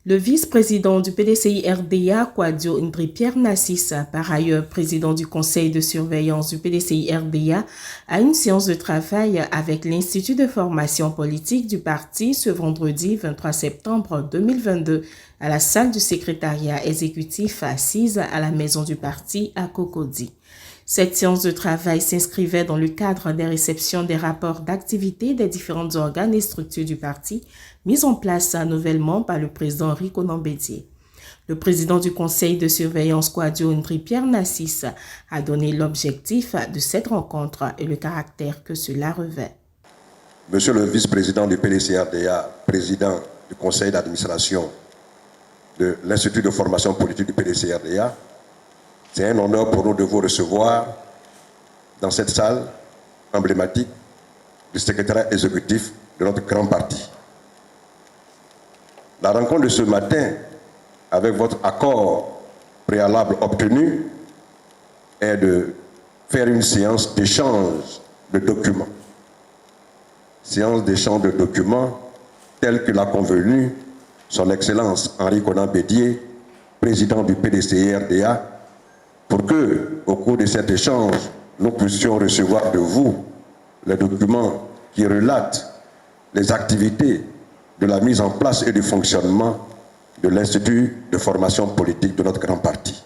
Le vice-président du PDCI-RDA, Kouadio Ndri-Pierre Nassis, par ailleurs président du conseil de surveillance du PDCI-RDA, a une séance de travail avec l'Institut de formation politique du parti ce vendredi 23 septembre 2022 à la salle du secrétariat exécutif assise à la maison du parti à Cocody. Cette séance de travail s'inscrivait dans le cadre des réceptions des rapports d'activité des différents organes et structures du parti mis en place nouvellement par le président Rico Nambédié. Le président du conseil de surveillance Kouadio Ndri-Pierre Nassis a donné l'objectif de cette rencontre et le caractère que cela revêt. Monsieur le vice-président du PDCI-RDA, président du conseil d'administration de l'Institut de formation politique du PDCI-RDA, c'est un honneur pour nous de vous recevoir dans cette salle emblématique du secrétariat exécutif de notre grand parti. La rencontre de ce matin, avec votre accord préalable obtenu, est de faire une séance d'échange de documents. Séance d'échange de documents telle que l'a convenu son Excellence Henri Konan Bédié, président du PDCI-RDA, pour que, au cours de cet échange, nous puissions recevoir de vous les documents qui relatent les activités de la mise en place et du fonctionnement de l'Institut de formation politique de notre grand parti.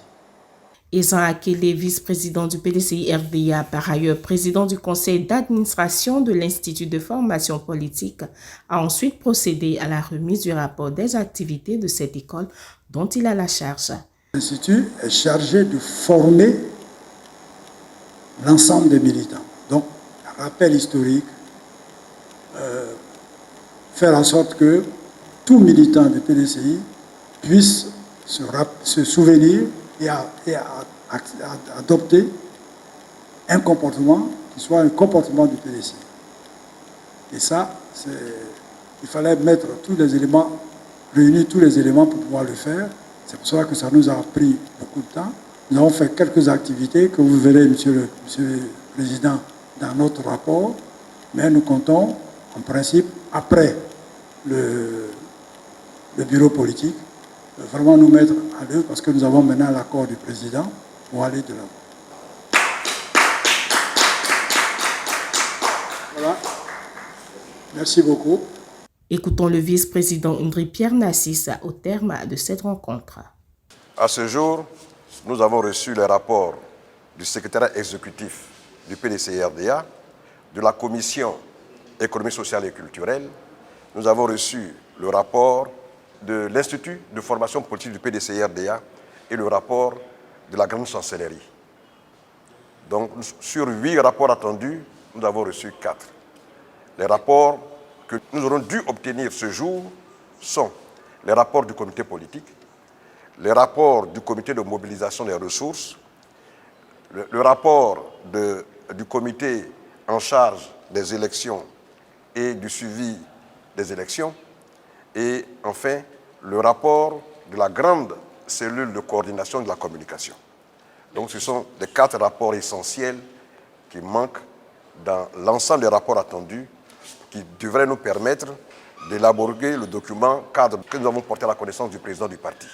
Ezan Akele, vice-président du PDCI-RDA, par ailleurs président du conseil d'administration de l'Institut de formation politique, a ensuite procédé à la remise du rapport des activités de cette école dont il a la charge. L'Institut est chargé de former l'ensemble des militants. Donc, rappel historique, faire en sorte que tout militant du PDCI puisse se souvenir et adopter un comportement qui soit un comportement du PDCI. Et ça, il fallait mettre tous les éléments, réunir tous les éléments pour pouvoir le faire. C'est pour cela que ça nous a pris beaucoup de temps. Nous avons fait quelques activités que vous verrez, Monsieur le Président, dans notre rapport. Mais nous comptons, en principe, après le bureau politique, vraiment nous mettre à l'œuvre parce que nous avons maintenant l'accord du Président pour aller de l'avant. Voilà. Merci beaucoup. Écoutons le vice-président Ndri-Pierre Nassis au terme de cette rencontre. À ce jour, nous avons reçu les rapports du secrétariat exécutif du PDCI-RDA, de la commission économie sociale et culturelle. Nous avons reçu le rapport de l'Institut de formation politique du PDCI-RDA et le rapport de la grande chancellerie. Donc, sur 8 rapports attendus, nous avons reçu 4. Les rapports que nous aurons dû obtenir ce jour sont les rapports du comité politique, les rapports du comité de mobilisation des ressources, le rapport du comité en charge des élections et du suivi des élections, et enfin le rapport de la grande cellule de coordination de la communication. Donc ce sont les 4 rapports essentiels qui manquent dans l'ensemble des rapports attendus qui devraient nous permettre d'élaborer le document cadre que nous avons porté à la connaissance du président du parti.